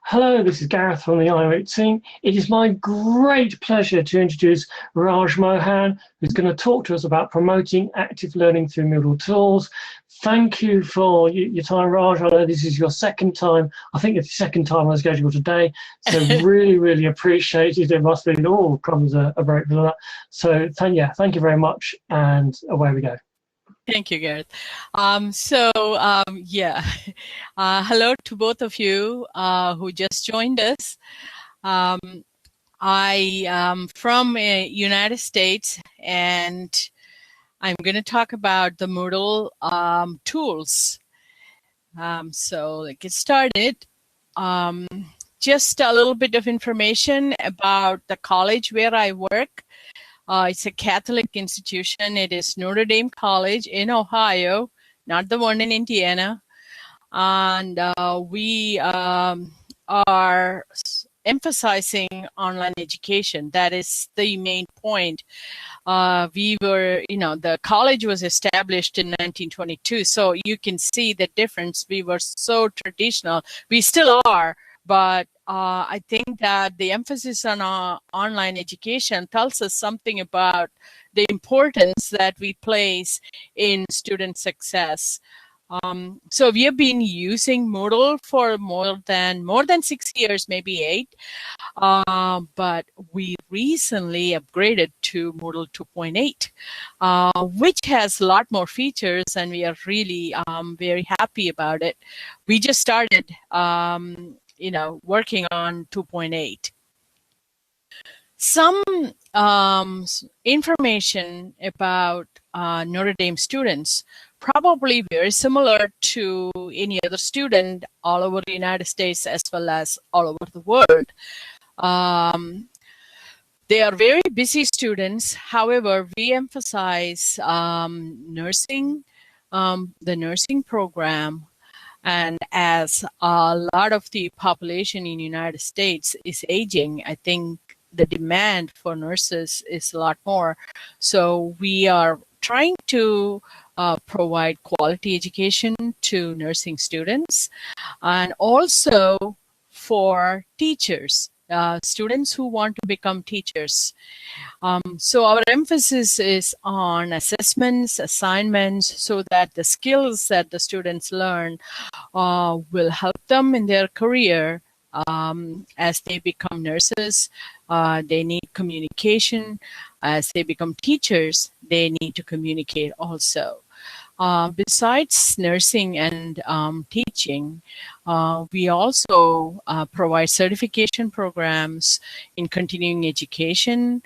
Hello, this is Gareth from the iMoot team. It is my great pleasure to introduce Raj Mohan, who's going to talk to us about promoting active learning through Moodle Tools. Thank you for your time, Raj. I know this is your second time. I think it's the second time on the schedule today. So really appreciate it. It must be all comes a break for that. So thank you very much, and away we go. Thank you, Gareth. Hello to both of you who just joined us. I am from United States, and I'm going to talk about the Moodle tools. So let's get started. Just a little bit of information about the college where I work. It's a Catholic institution. It is Notre Dame College in Ohio, not the one in Indiana. And we are emphasizing online education. That is the main point. The college was established in 1922, so you can see the difference. We were so traditional. We still are, but I think that the emphasis on online education tells us something about the importance that we place in student success. So we have been using Moodle for more than 6 years, maybe 8. But we recently upgraded to Moodle 2.8, which has a lot more features, and we are really very happy about it. We just started working on 2.8. Some information about Notre Dame students, probably very similar to any other student all over the United States as well as all over the world. They are very busy students. However, we emphasize nursing, the nursing program. And as a lot of the population in the United States is aging, I think the demand for nurses is a lot more. So we are trying to provide quality education to nursing students, and also for teachers, students who want to become teachers. So our emphasis is on assessments, assignments, so that the skills that the students learn will help them in their career. As they become nurses, they need communication. As they become teachers, they need to communicate also. Besides nursing and teaching, we also provide certification programs in continuing education,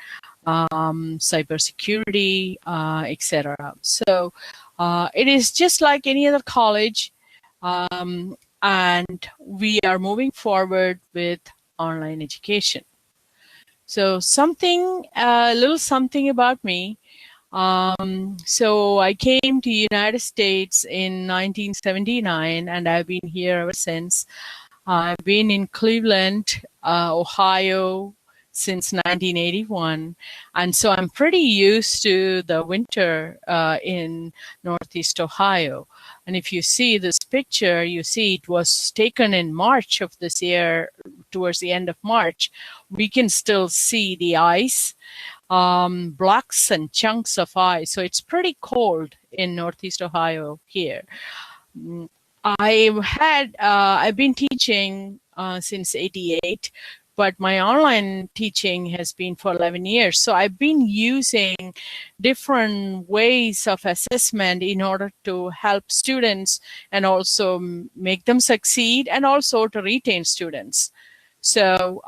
cybersecurity, etc. So it is just like any other college, and we are moving forward with online education. So a little something about me. So I came to the United States in 1979, and I've been here ever since. I've been in Cleveland, Ohio, since 1981, and so I'm pretty used to the winter in Northeast Ohio. And if you see this picture, you see it was taken in March of this year, towards the end of March. We can still see the ice, blocks and chunks of ice. So it's pretty cold in Northeast Ohio here. I've been teaching since '88, but my online teaching has been for 11 years. So I've been using different ways of assessment in order to help students and also make them succeed, and also to retain students. So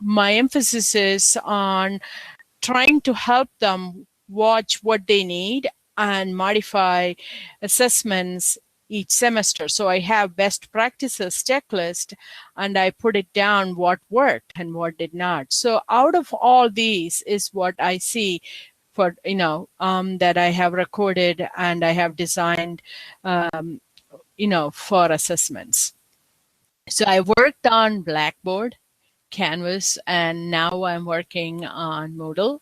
my emphasis is on trying to help them watch what they need and modify assessments each semester. So I have best practices checklist, and I put it down what worked and what did not. So out of all these is what I see for, that I have recorded and I have designed, for assessments. So I worked on Blackboard, Canvas, and now I'm working on Moodle.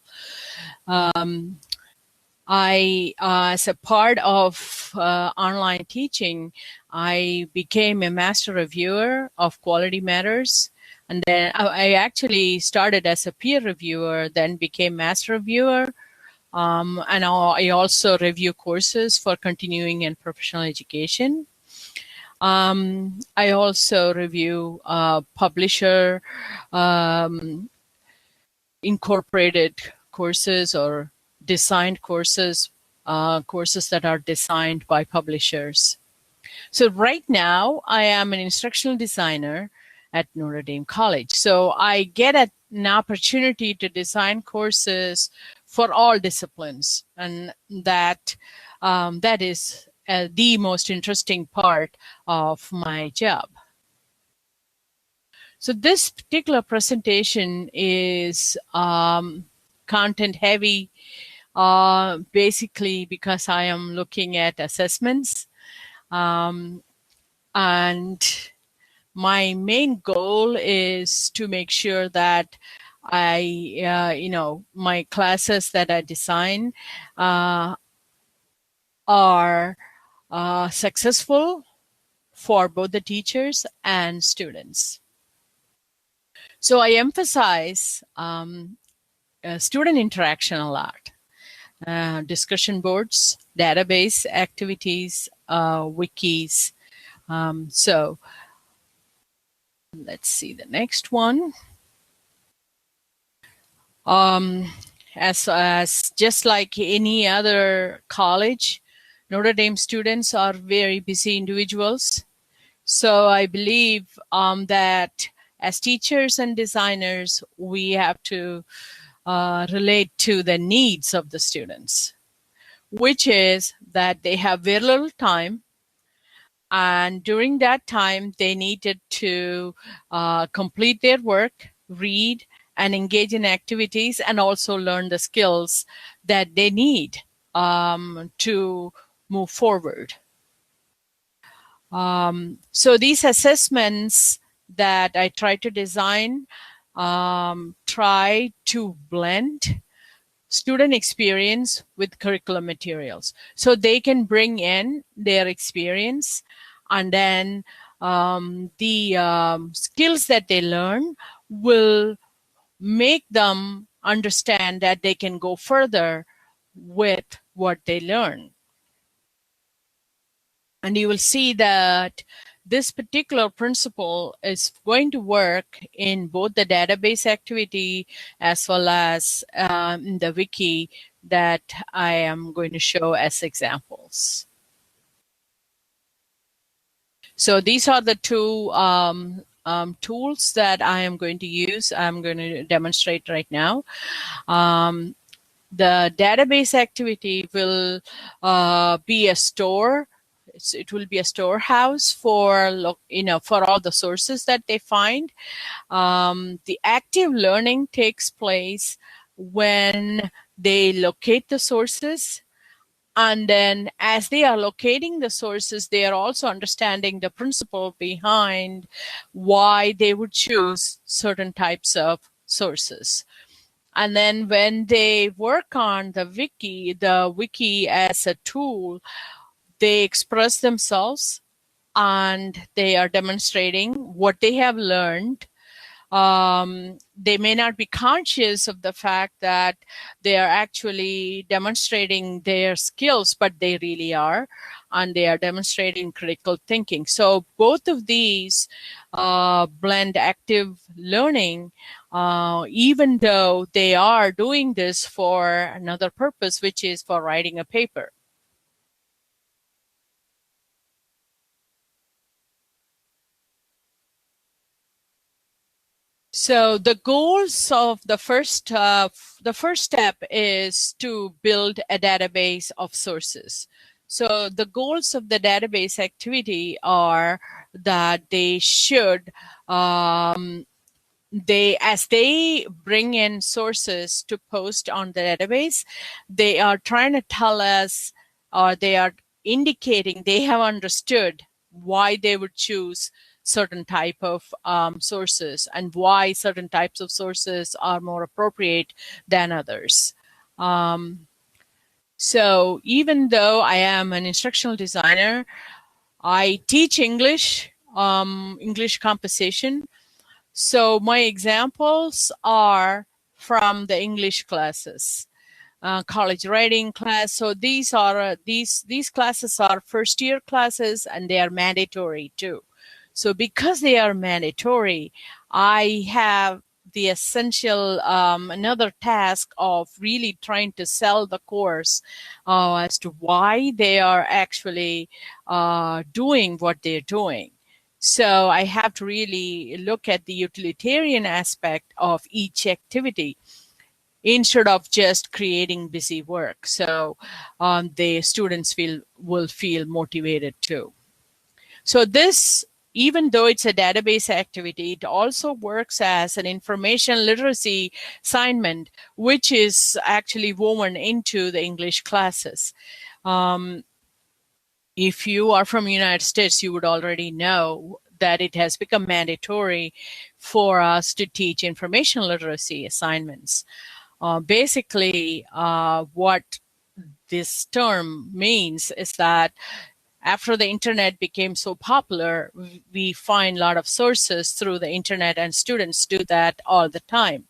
as a part of online teaching, I became a master reviewer of Quality Matters. And then I actually started as a peer reviewer, then became master reviewer. And I also review courses for continuing and professional education. I also review publisher incorporated courses or designed courses, courses that are designed by publishers. So right now, I am an instructional designer at Notre Dame College. So I get an opportunity to design courses for all disciplines, and that is the most interesting part of my job. So this particular presentation is content heavy, basically because I am looking at assessments. And my main goal is to make sure that my classes that I design are successful for both the teachers and students. So I emphasize student interaction a lot. Discussion boards, database activities, wikis. So let's see the next one. As just like any other college, Notre Dame students are very busy individuals. So I believe that as teachers and designers, we have to relate to the needs of the students, which is that they have very little time. And during that time, they needed to complete their work, read, and engage in activities, and also learn the skills that they need to move forward. So these assessments that I try to design try to blend student experience with curriculum materials. So they can bring in their experience, and then the skills that they learn will make them understand that they can go further with what they learn. And you will see that this particular principle is going to work in both the database activity as well as in the wiki that I am going to show as examples. So these are the two tools that I am going to use. I'm going to demonstrate right now. The database activity will be a store. It will be a storehouse for all the sources that they find. The active learning takes place when they locate the sources. And then as they are locating the sources, they are also understanding the principle behind why they would choose certain types of sources. And then when they work on the wiki as a tool, they express themselves and they are demonstrating what they have learned. They may not be conscious of the fact that they are actually demonstrating their skills, but they really are, and they are demonstrating critical thinking. So both of these blend active learning, even though they are doing this for another purpose, which is for writing a paper. So the goals of the first step is to build a database of sources. So the goals of the database activity are that they should, as they bring in sources to post on the database, they are trying to tell us, or they are indicating they have understood why they would choose certain type of sources and why certain types of sources are more appropriate than others. So even though I am an instructional designer, I teach English, English composition. So my examples are from the English classes, college writing class. So these are these classes are first year classes, and they are mandatory too. So because they are mandatory, I have the essential another task of really trying to sell the course as to why they are actually doing what they're doing. So I have to really look at the utilitarian aspect of each activity instead of just creating busy work. So the students will feel motivated too. So this, even though it's a database activity, it also works as an information literacy assignment, which is actually woven into the English classes. If you are from the United States, you would already know that it has become mandatory for us to teach information literacy assignments. Basically, what this term means is that after the internet became so popular, we find a lot of sources through the internet, and students do that all the time.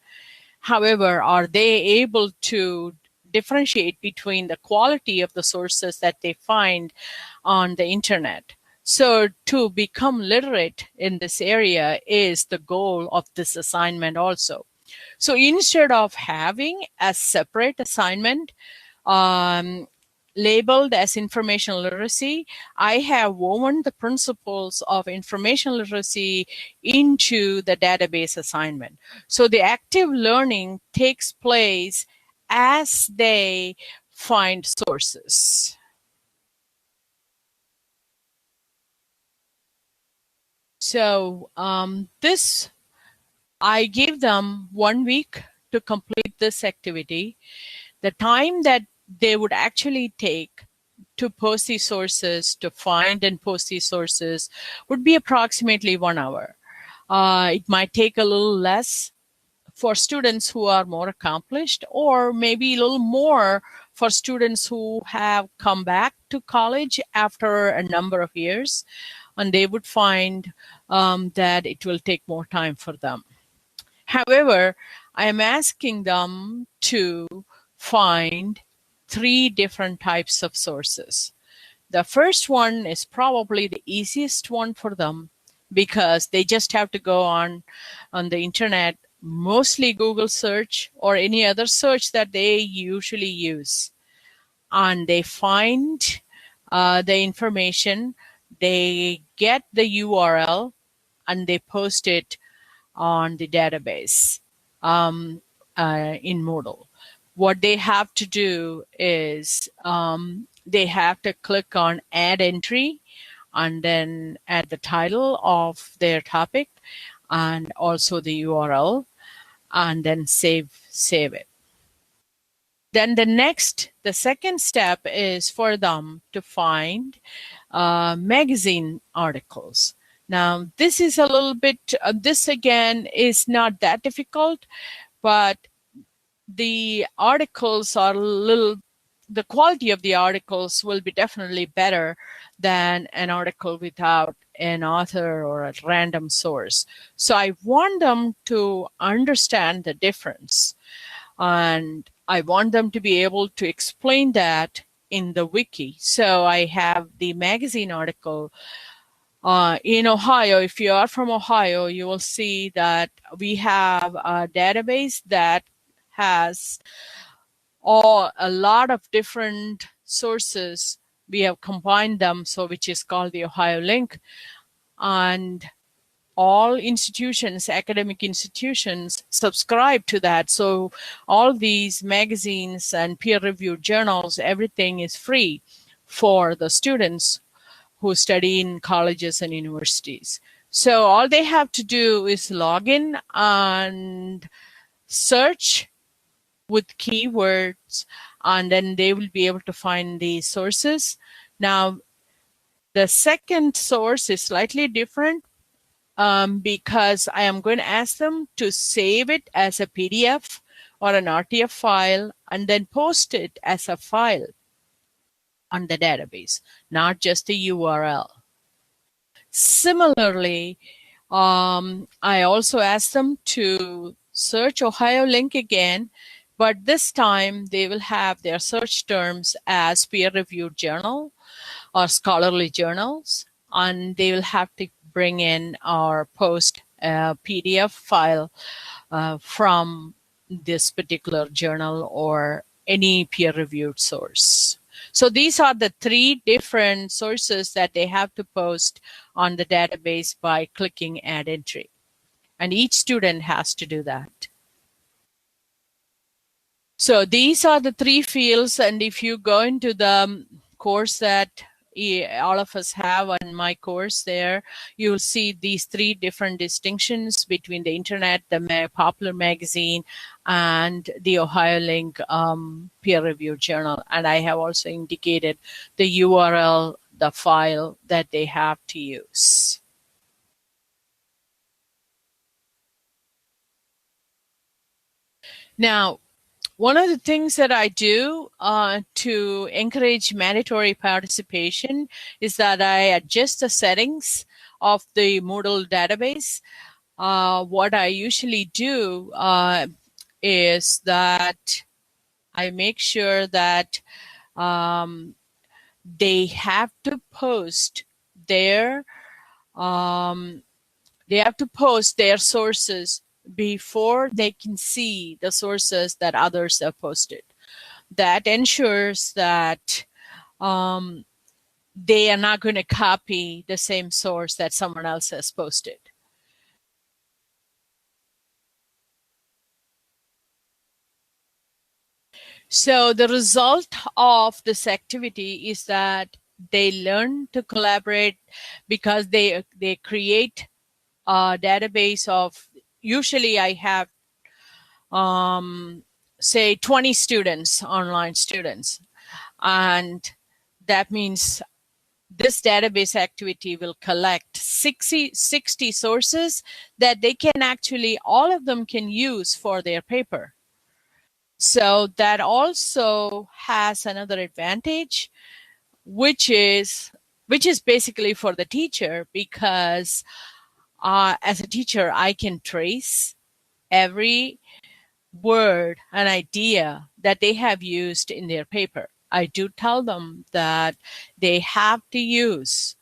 However, are they able to differentiate between the quality of the sources that they find on the internet? So to become literate in this area is the goal of this assignment also. So instead of having a separate assignment labeled as information literacy, I have woven the principles of information literacy into the database assignment. So the active learning takes place as they find sources. So this, I gave them 1 week to complete this activity. The time that they would actually take to post these sources, to find and post these sources, would be approximately 1 hour. It might take a little less for students who are more accomplished, or maybe a little more for students who have come back to college after a number of years, and they would find that it will take more time for them. However, I am asking them to find 3 different types of sources. The first one is probably the easiest one for them because they just have to go on the internet, mostly Google search or any other search that they usually use. And they find the information, they get the URL, and they post it on the database in Moodle. What they have to do is they have to click on add entry and then add the title of their topic and also the URL, and then save it. Then the second step is for them to find magazine articles. Now, this is a little bit, this again is not that difficult, but the articles are the quality of the articles will be definitely better than an article without an author or a random source. So I want them to understand the difference, and I want them to be able to explain that in the wiki. So I have the magazine article in Ohio. If you are from Ohio, you will see that we have a database that has a lot of different sources. We have combined them, so which is called the Ohio Link, and all institutions, academic institutions, subscribe to that. So all these magazines and peer-reviewed journals, everything is free for the students who study in colleges and universities. So all they have to do is log in and search with keywords, and then they will be able to find the sources. Now, the second source is slightly different because I am going to ask them to save it as a PDF or an RTF file and then post it as a file. on the database, not just the URL. Similarly, I also asked them to search Ohio link again, but this time they will have their search terms as peer-reviewed journal or scholarly journals, and they will have to bring in or post a PDF file from this particular journal or any peer-reviewed source. So these are the 3 different sources that they have to post on the database by clicking Add Entry. And each student has to do that. So these are the 3 fields, and if you go into the course that all of us have on my course there, you'll see these 3 different distinctions between the internet, the popular magazine, and the Ohio Link peer-reviewed journal. And I have also indicated the URL, the file that they have to use. Now, one of the things that I do to encourage mandatory participation is that I adjust the settings of the Moodle database. What I usually do is that I make sure that they have to post their sources before they can see the sources that others have posted. That ensures that they are not going to copy the same source that someone else has posted. So the result of this activity is that they learn to collaborate because they create a database of, usually I have say 20 students, online students, and that means this database activity will collect 60 sources that they can actually, all of them can use for their paper. So that also has another advantage, which is basically for the teacher, because as a teacher, I can trace every word and idea that they have used in their paper. I do tell them that they have to use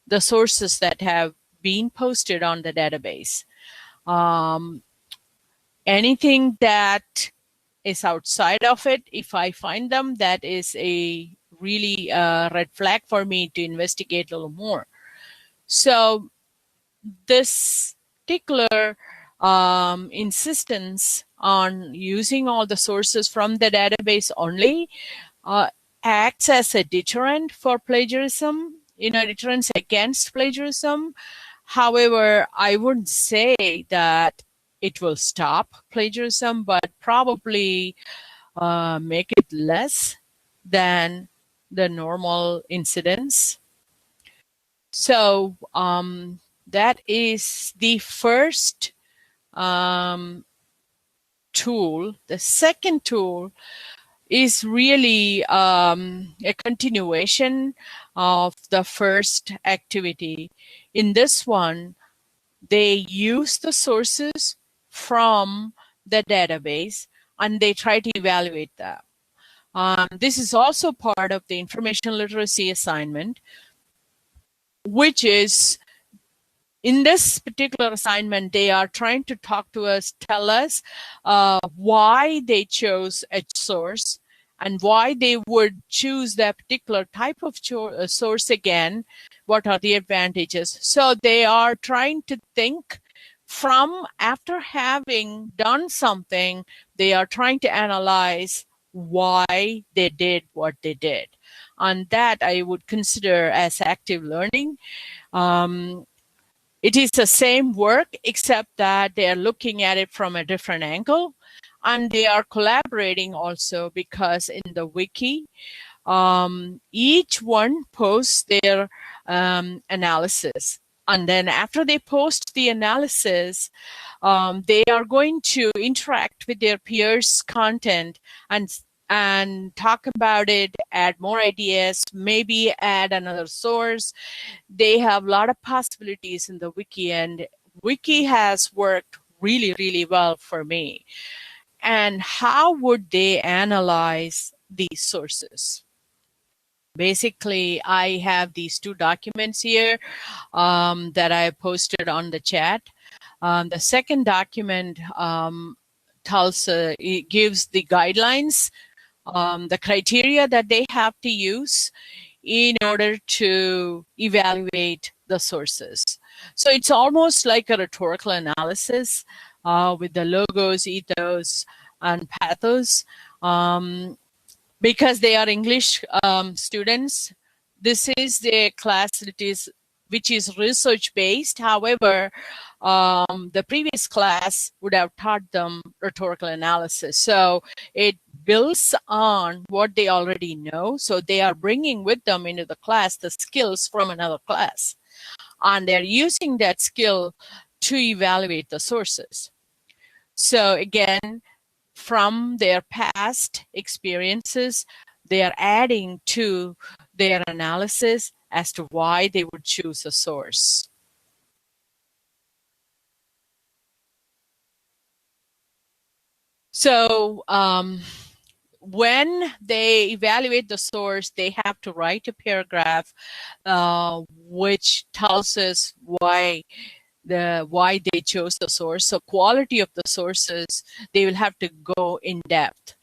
the sources that have been posted on the database. Anything that is outside of it, if I find them, that is a really red flag for me to investigate a little more. So this particular insistence on using all the sources from the database only acts as a deterrent for plagiarism, deterrence against plagiarism. However, I wouldn't say that it will stop plagiarism, but probably make it less than the normal incidence. So that is the first tool. The second tool is really a continuation of the first activity. In this one, they use the sources from the database and they try to evaluate them. This is also part of the information literacy assignment, which is, in this particular assignment, they are trying to talk to us, tell us why they chose a source and why they would choose that particular type of source again. What are the advantages? So they are trying to think from, after having done something, they are trying to analyze why they did what they did. And that I would consider as active learning. It is the same work, except that they are looking at it from a different angle, and they are collaborating also, because in the wiki, each one posts their analysis. And then after they post the analysis, they are going to interact with their peers' content and and talk about it, add more ideas, maybe add another source. They have a lot of possibilities in the wiki, and wiki has worked really, really well for me. And how would they analyze these sources? Basically, I have these two documents here that I posted on the chat. The second document it gives the guidelines, the criteria that they have to use in order to evaluate the sources. So it's almost like a rhetorical analysis with the logos, ethos, and pathos. Because they are English students, this is the class which is research based. However, the previous class would have taught them rhetorical analysis. So it builds on what they already know. So they are bringing with them into the class the skills from another class. And they're using that skill to evaluate the sources. So again, from their past experiences, they are adding to their analysis as to why they would choose a source. So when they evaluate the source, they have to write a paragraph which tells us why they chose the source. So quality of the sources, they will have to go in depth.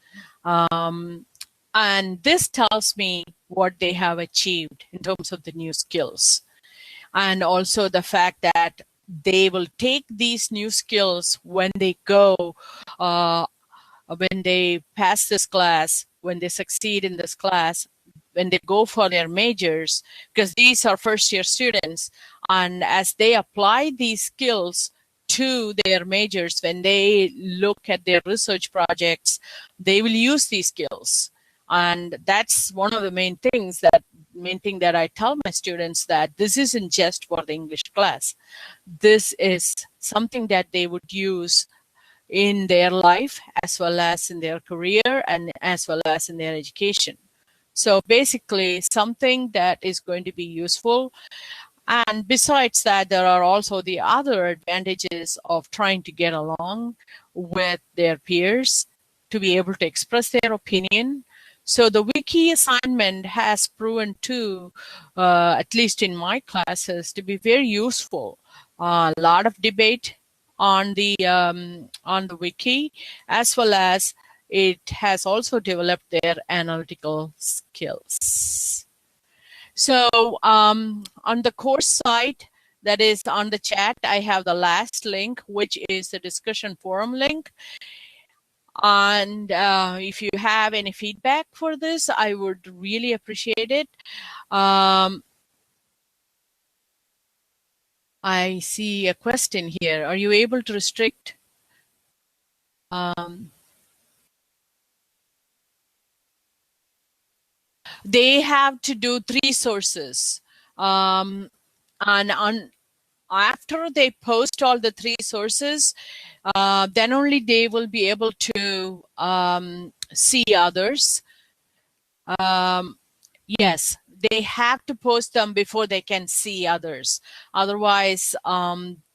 And this tells me what they have achieved in terms of the new skills. And also the fact that they will take these new skills when they go, when they pass this class, when they succeed in this class, when they go for their majors, because these are first-year students. And as they apply these skills to their majors, when they look at their research projects, they will use these skills. And that's one of the main thing that I tell my students, that this isn't just for the English class. This is something that they would use in their life, as well as in their career, and as well as in their education. So basically something that is going to be useful. And besides that, there are also the other advantages of trying to get along with their peers, to be able to express their opinion. So the wiki assignment has proven to, at least in my classes, to be very useful. A lot of debate on the wiki, as well as it has also developed their analytical skills. So on the course site, that is on the chat, I have the last link, which is the discussion forum link. And if you have any feedback for this, I would really appreciate it. I see a question here. Are you able to restrict? They have to do 3 sources. And after they post all the 3 sources, then only they will be able to see others. Yes, they have to post them before they can see others. Otherwise,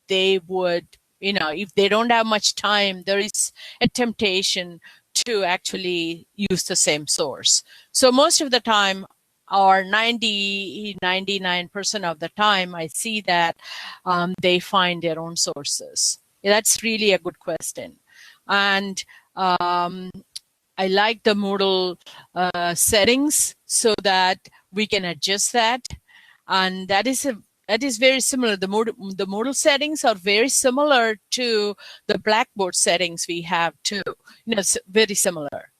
they would, if they don't have much time, there is a temptation to actually use the same source. So most of the time, or 99% of the time, I see that they find their own sources. That's really a good question. And I like the Moodle settings, so that we can adjust that. And that is very similar. The Moodle settings are very similar to the Blackboard settings we have too. It's very similar.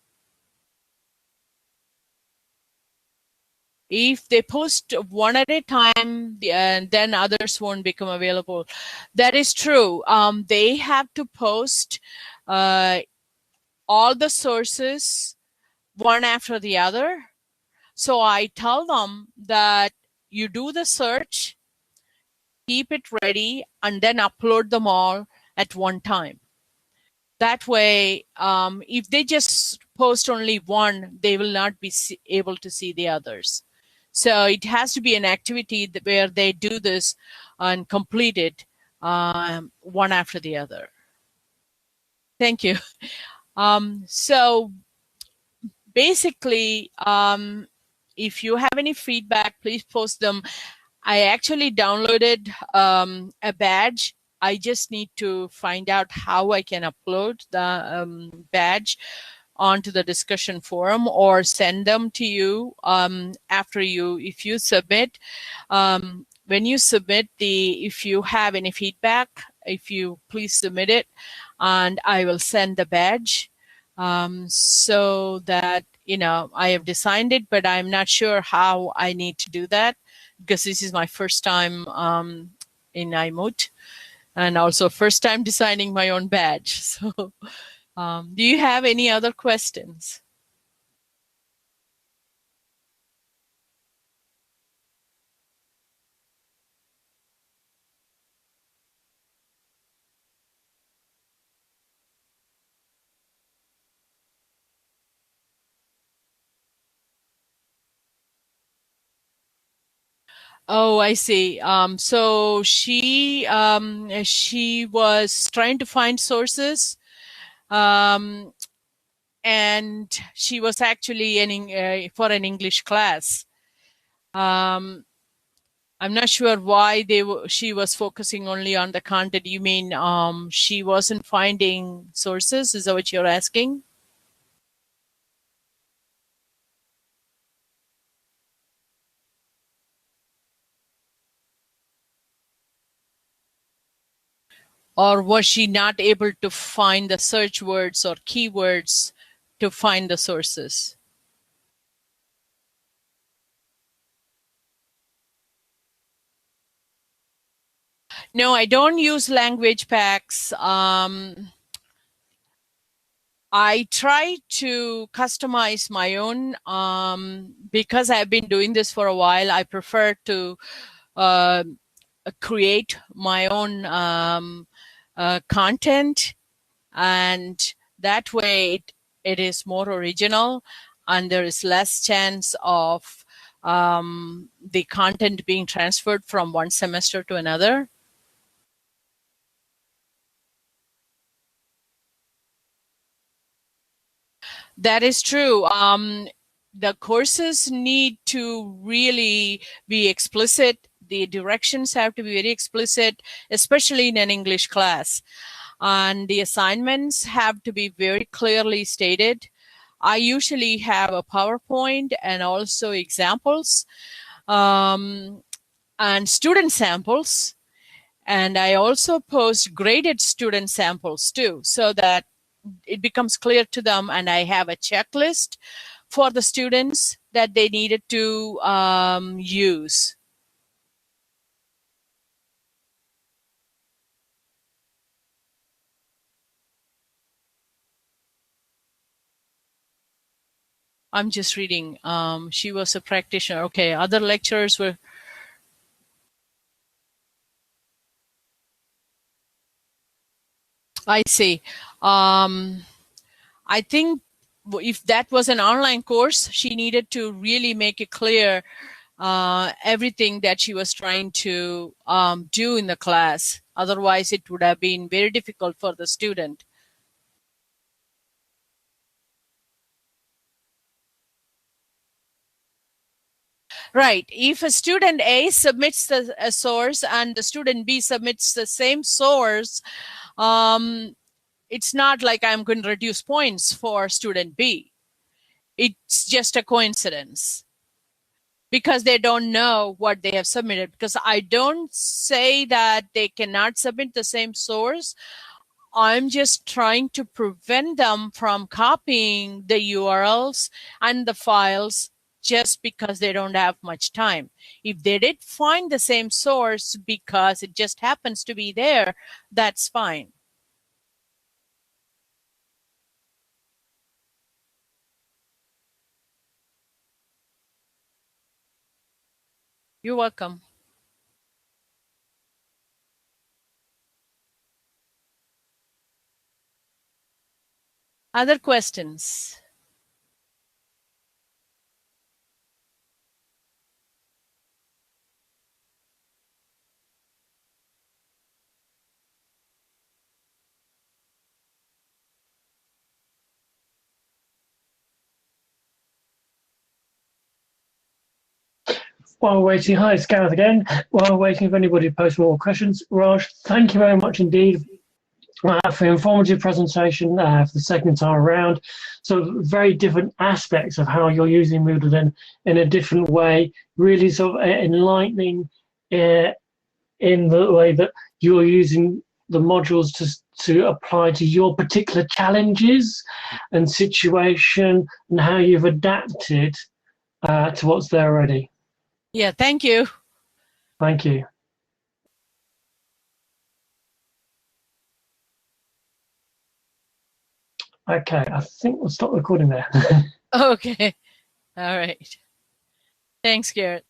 If they post one at a time, then others won't become available. That is true. They have to post all the sources one after the other. So I tell them that you do the search, keep it ready, and then upload them all at one time. That way, if they just post only one, they will not be able to see the others. So it has to be an activity where they do this and complete it one after the other. Thank you. So basically, if you have any feedback, please post them. I actually downloaded a badge. I just need to find out how I can upload the badge onto the discussion forum or send them to you after if you submit. When you submit if you have any feedback, if you please submit it, and I will send the badge so that, I have designed it, but I'm not sure how I need to do that because this is my first time in iMoot and also first time designing my own badge. So do you have any other questions? Oh, I see. So she was trying to find sources, and she was actually for an English class. I'm not sure why she was focusing only on the content. You mean she wasn't finding sources? Is that what you're asking? Or was she not able to find the search words or keywords to find the sources? No, I don't use language packs. I try to customize my own because I've been doing this for a while. I prefer to create my own content, and that way it is more original and there is less chance of the content being transferred from one semester to another. That is true. The courses need to really be explicit. The directions have to be very explicit, especially in an English class. And the assignments have to be very clearly stated. I usually have a PowerPoint and also examples and student samples. And I also post graded student samples too, so that it becomes clear to them, and I have a checklist for the students that they needed to use. I'm just reading. She was a practitioner. Okay, other lecturers were. I see. I think if that was an online course, she needed to really make it clear everything that she was trying to do in the class. Otherwise, it would have been very difficult for the student. Right. If a student A submits a source and the student B submits the same source, it's not like I'm going to reduce points for student B. It's just a coincidence because they don't know what they have submitted. Because I don't say that they cannot submit the same source. I'm just trying to prevent them from copying the URLs and the files just because they don't have much time. If they did find the same source because it just happens to be there, that's fine. You're welcome. Other questions? While we're waiting, hi, it's Gareth again. While we're waiting for anybody to post more questions, Raj, thank you very much indeed for the informative presentation for the second time around. So very different aspects of how you're using Moodle in a different way, really sort of enlightening in the way that you're using the modules to apply to your particular challenges and situation and how you've adapted to what's there already. Yeah, thank you. Thank you. Okay, I think we'll stop recording there. Okay. All right. Thanks, Garrett.